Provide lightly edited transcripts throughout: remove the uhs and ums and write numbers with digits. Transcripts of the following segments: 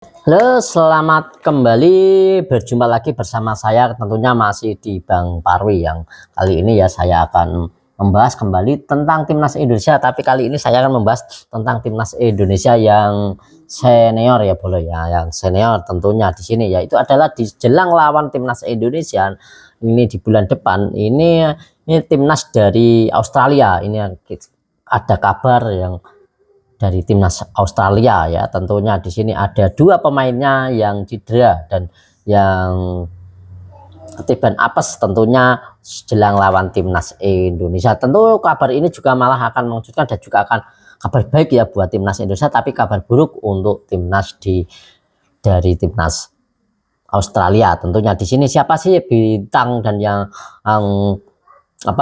Halo, selamat kembali berjumpa lagi bersama saya, tentunya masih di Bang Parwi. Yang kali ini ya saya akan membahas kembali tentang timnas Indonesia, tapi kali ini saya akan membahas tentang timnas Indonesia yang senior ya, boleh ya, yang senior tentunya di sini ya, itu adalah di jelang lawan timnas Indonesia ini di bulan depan. Ini timnas dari Australia. Ini ada kabar yang dari timnas Australia ya, tentunya di sini ada dua pemainnya yang cedera dan yang ketiban apes tentunya jelang lawan timnas Indonesia. Tentu kabar ini juga malah akan mengejutkan dan juga akan kabar baik ya buat timnas Indonesia, tapi kabar buruk untuk timnas dari timnas Australia. Tentunya di sini siapa sih bintang dan yang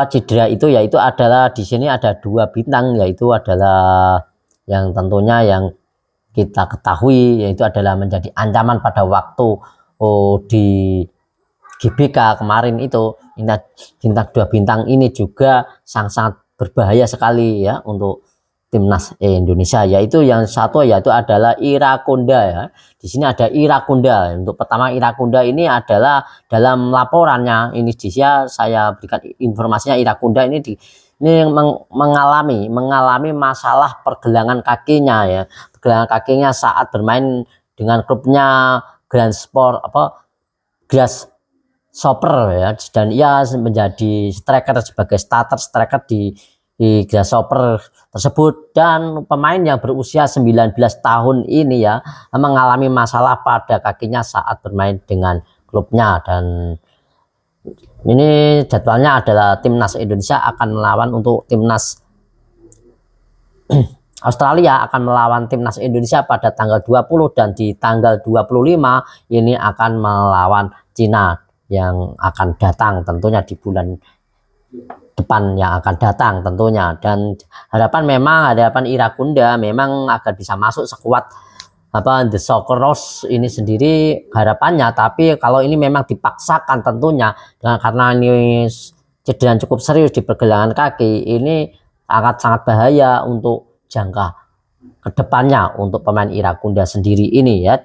cedera itu, yaitu adalah di sini ada dua bintang, yaitu adalah yang tentunya yang kita ketahui yaitu adalah menjadi ancaman pada waktu di GBK kemarin itu. Bintang dua bintang ini juga sangat berbahaya sekali ya untuk timnas Indonesia, yaitu yang satu yaitu adalah Irankunda ya. Di sini ada Irankunda. Untuk pertama, Irankunda ini adalah dalam laporannya ini saya berikan informasinya, Irankunda ini mengalami masalah pergelangan kakinya ya. Pergelangan kakinya saat bermain dengan klubnya Grasshopper ya, dan ia menjadi striker sebagai starter striker di Grasshopper tersebut. Dan pemain yang berusia 19 tahun ini ya mengalami masalah pada kakinya saat bermain dengan klubnya. Dan ini jadwalnya adalah timnas Indonesia akan melawan untuk timnas Australia akan melawan timnas Indonesia pada tanggal 20, dan di tanggal 25 ini akan melawan Cina yang akan datang tentunya di bulan depan yang akan datang tentunya. Dan harapan Irankunda memang agar bisa masuk sekuat The Socceroos ini sendiri harapannya, tapi kalau ini memang dipaksakan tentunya karena ini cedera cukup serius di pergelangan kaki, ini sangat bahaya untuk jangka kedepannya untuk pemain Irankunda sendiri ini ya.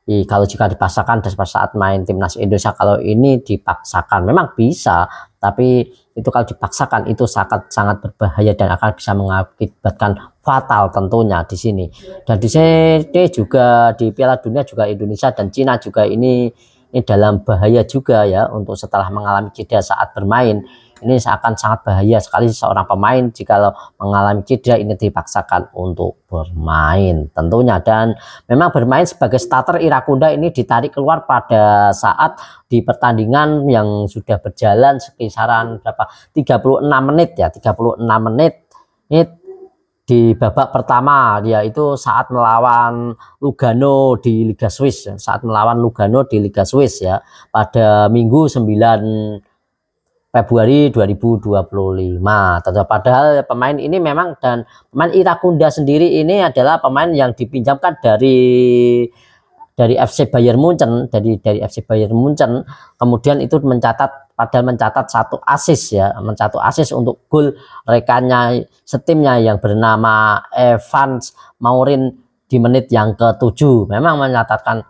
Kalau jika dipaksakan saat main timnas Indonesia, kalau ini dipaksakan memang bisa, tapi itu kalau dipaksakan itu sangat berbahaya dan akan bisa mengakibatkan fatal tentunya di sini. Dan di sini juga di Piala Dunia juga Indonesia dan Cina juga ini dalam bahaya juga ya, untuk setelah mengalami cedera saat bermain. Ini akan sangat bahaya sekali seorang pemain jika mengalami cedera ini dipaksakan untuk bermain tentunya. Dan memang bermain sebagai starter, Irankunda ini ditarik keluar pada saat di pertandingan yang sudah berjalan sekisaran berapa 36 menit ya, 36 menit ini di babak pertama, yaitu saat melawan Lugano di Liga Swiss ya, pada Minggu 9 Februari 2025. Padahal pemain ini memang, dan pemain Irankunda sendiri ini adalah pemain yang dipinjamkan dari FC Bayern Munchen, dari FC Bayern Munchen. Kemudian itu mencatat satu assist ya, untuk gol rekannya setimnya yang bernama Evans Maurin di menit yang ke-7. Memang mencatatkan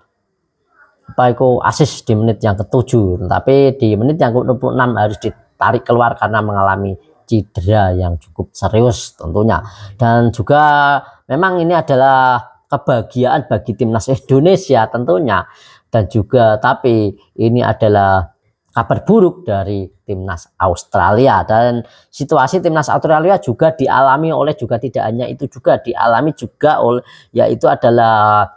assist di menit yang ke-7, tapi di menit yang ke-26 harus ditarik keluar karena mengalami cedera yang cukup serius tentunya. Dan juga memang ini adalah kebahagiaan bagi timnas Indonesia tentunya, dan juga tapi ini adalah kabar buruk dari timnas Australia. Dan situasi timnas Australia juga dialami oleh, juga tidak hanya itu, juga dialami juga oleh, yaitu adalah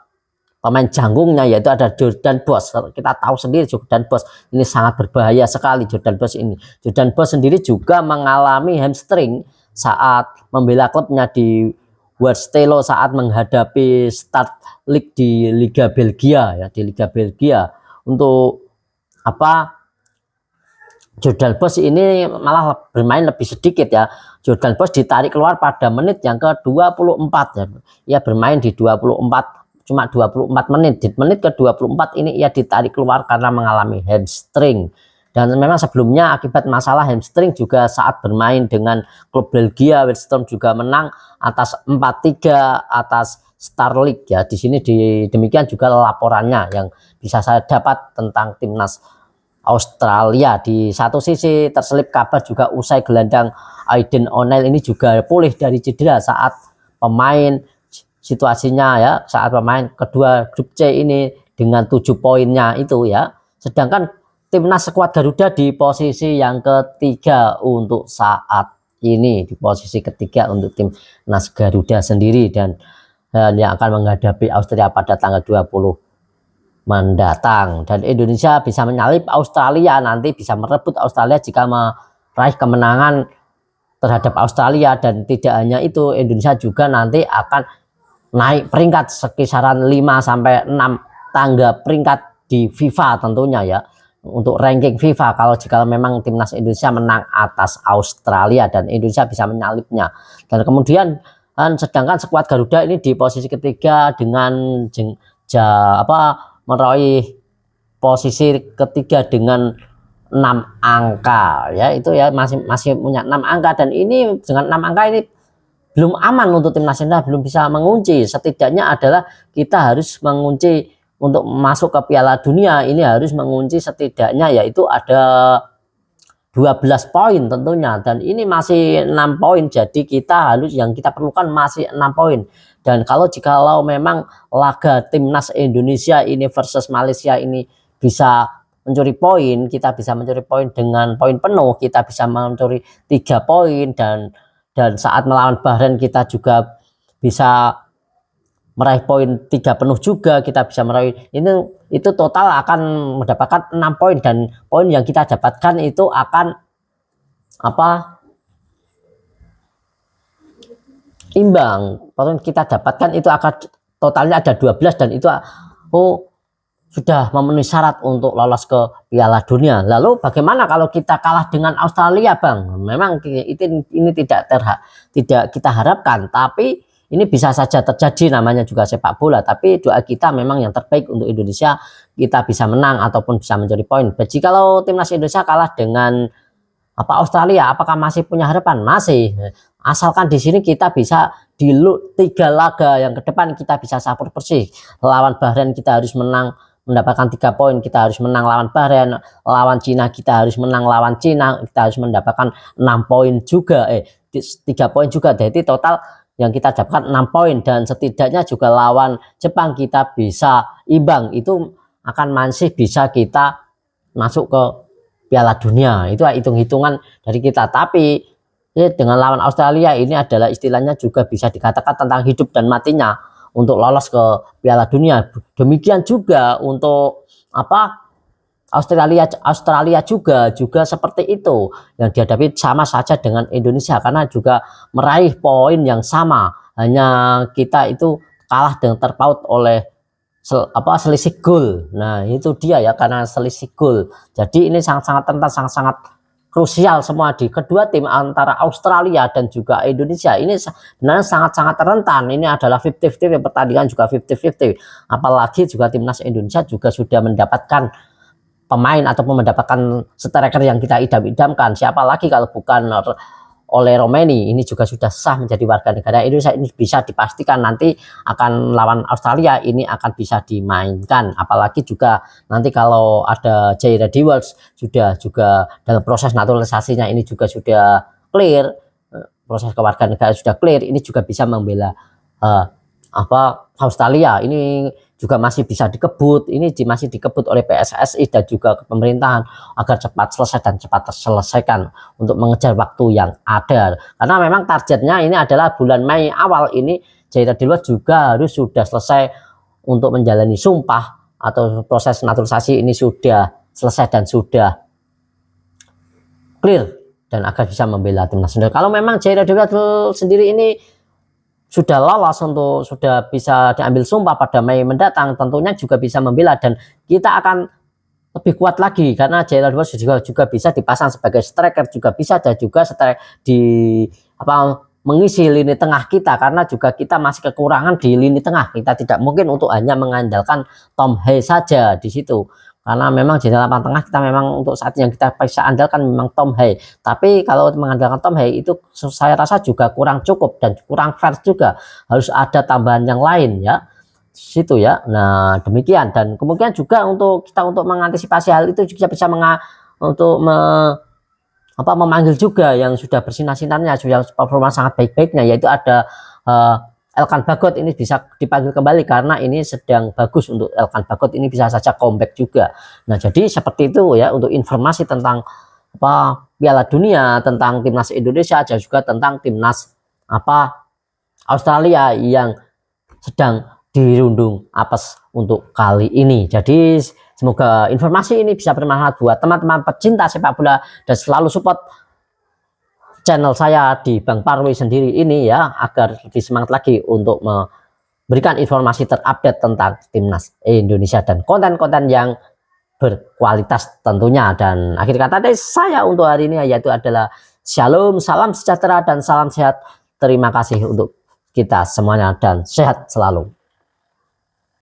pemain janggungnya, yaitu ada Jordan Boss. Kita tahu sendiri Jordan Boss ini sangat berbahaya sekali. Jordan Boss sendiri juga mengalami hamstring saat membela klubnya di Westerlo saat menghadapi Start League di Liga Belgia ya, Untuk Jordan Boss ini malah bermain lebih sedikit ya. Jordan Boss ditarik keluar pada menit yang ke-24 ya. Ia bermain di 24 menit. Di menit ke-24 ini ia ditarik keluar karena mengalami hamstring. Dan memang sebelumnya akibat masalah hamstring juga saat bermain dengan klub Belgia, West Ham juga menang atas 4-3 atas Star League ya. Di sini demikian juga laporannya yang bisa saya dapat tentang timnas Australia. Di satu sisi terselip kabar juga usai gelandang Aiden O'Neil ini juga pulih dari cedera saat pemain situasinya ya, saat pemain kedua grup C ini dengan 7 poinnya itu ya. Sedangkan timnas skuad Garuda di posisi yang ketiga untuk saat ini, di posisi ketiga untuk timnas Garuda sendiri, dan yang akan menghadapi Austria pada tanggal 20 mendatang. Dan Indonesia bisa menyalip Australia, nanti bisa merebut Australia jika meraih kemenangan terhadap Australia. Dan tidak hanya itu, Indonesia juga nanti akan naik peringkat sekisaran 5 sampai 6 tangga peringkat di FIFA tentunya ya, untuk ranking FIFA, kalau jika memang timnas Indonesia menang atas Australia dan Indonesia bisa menyalipnya. Dan kemudian sedangkan skuad Garuda ini di posisi ketiga dengan meraih posisi ketiga dengan 6 angka ya, itu ya masih punya 6 angka, dan ini dengan 6 angka ini belum aman untuk timnas Indonesia, belum bisa mengunci. Setidaknya adalah kita harus mengunci untuk masuk ke Piala Dunia, ini harus mengunci setidaknya yaitu ada 12 poin tentunya, dan ini masih 6 poin, jadi kita harus, yang kita perlukan masih 6 poin. Dan jikalau memang laga timnas Indonesia ini versus Malaysia ini bisa mencuri poin, kita bisa mencuri poin dengan poin penuh, kita bisa mencuri 3 poin, dan saat melawan Bahrain kita juga bisa meraih poin 3 penuh juga, kita bisa meraih itu total akan mendapatkan 6 poin, dan poin yang kita dapatkan itu akan imbang. Poin kita dapatkan itu akan totalnya ada 12, dan itu sudah memenuhi syarat untuk lolos ke Piala Dunia. Lalu bagaimana kalau kita kalah dengan Australia, Bang? Memang ini tidak kita harapkan, tapi ini bisa saja terjadi, namanya juga sepak bola. Tapi doa kita memang yang terbaik untuk Indonesia, kita bisa menang ataupun bisa mencuri poin. Jikalau timnas Indonesia kalah dengan Australia, apakah masih punya harapan? Masih, asalkan di sini kita bisa di 3 laga yang ke depan kita bisa sapu bersih. Lawan Bahrain kita harus menang, mendapatkan 3 poin, kita harus menang lawan Bahrain. Lawan Cina kita harus menang lawan Cina, kita harus mendapatkan 6 poin juga, 3 poin juga. Jadi total yang kita dapatkan 6 poin, dan setidaknya juga lawan Jepang kita bisa imbang, itu akan masih bisa kita masuk ke Piala Dunia. Itu hitung-hitungan dari kita. Tapi dengan lawan Australia ini adalah istilahnya juga bisa dikatakan tentang hidup dan matinya untuk lolos ke Piala Dunia. Demikian juga untuk Australia juga seperti itu, yang dihadapi sama saja dengan Indonesia karena juga meraih poin yang sama, hanya kita itu kalah dengan terpaut oleh selisih gol. Nah itu dia ya, karena selisih gol. Jadi ini sangat-sangat rentan, sangat-sangat krusial semua di kedua tim antara Australia dan juga Indonesia. Ini sebenarnya sangat-sangat rentan. Ini adalah 50-50, pertandingan juga 50-50. Apalagi juga timnas Indonesia juga sudah mendapatkan pemain ataupun mendapatkan striker yang kita idam-idamkan. Siapa lagi kalau bukan oleh Romeni, ini juga sudah sah menjadi warga negara Indonesia. Ini bisa dipastikan nanti akan lawan Australia ini akan bisa dimainkan. Apalagi juga nanti kalau ada Jaira Dewals sudah juga dalam proses naturalisasinya ini juga sudah clear, proses kewarganegaraan sudah clear, ini juga bisa membela Australia. Ini juga masih bisa dikebut, ini masih dikebut oleh PSSI dan juga pemerintahan agar cepat selesai dan cepat terselesaikan untuk mengejar waktu yang ada. Karena memang targetnya ini adalah bulan Mei awal ini Jaira Dewals juga harus sudah selesai untuk menjalani sumpah atau proses naturalisasi ini sudah selesai dan sudah clear, dan agar bisa membela timnas sendiri. Kalau memang Jaira Dewals sendiri ini sudah lolos untuk sudah bisa diambil sumpah pada Mei mendatang, tentunya juga bisa membela, dan kita akan lebih kuat lagi karena Jaira Dewals juga bisa dipasang sebagai striker, juga bisa, dan juga mengisi lini tengah kita, karena juga kita masih kekurangan di lini tengah. Kita tidak mungkin untuk hanya mengandalkan Tom Hay saja di situ. karena memang di lapangan tengah kita memang untuk saat yang kita bisa andalkan memang Tom Hay. Tapi kalau mengandalkan Tom Hay itu saya rasa juga kurang cukup dan kurang fair juga, harus ada tambahan yang lain ya situ ya. Nah demikian, dan kemudian juga untuk kita untuk mengantisipasi hal itu juga bisa untuk memanggil juga yang sudah bersinar-sinarnya, yang performa sangat baik-baiknya, yaitu ada Elkan Bagot. Ini bisa dipanggil kembali karena ini sedang bagus. Untuk Elkan Bagot ini bisa saja comeback juga. Nah jadi seperti itu ya untuk informasi tentang Piala Dunia, tentang timnas Indonesia dan juga tentang timnas Australia yang sedang dirundung apes untuk kali ini. Jadi semoga informasi ini bisa bermanfaat buat teman-teman pecinta sepak bola dan selalu support channel saya di Bang Parwi sendiri ini ya, agar lebih semangat lagi untuk memberikan informasi terupdate tentang timnas Indonesia dan konten-konten yang berkualitas tentunya. Dan akhir kata dari saya untuk hari ini yaitu adalah shalom, salam sejahtera dan salam sehat. Terima kasih untuk kita semuanya dan sehat selalu.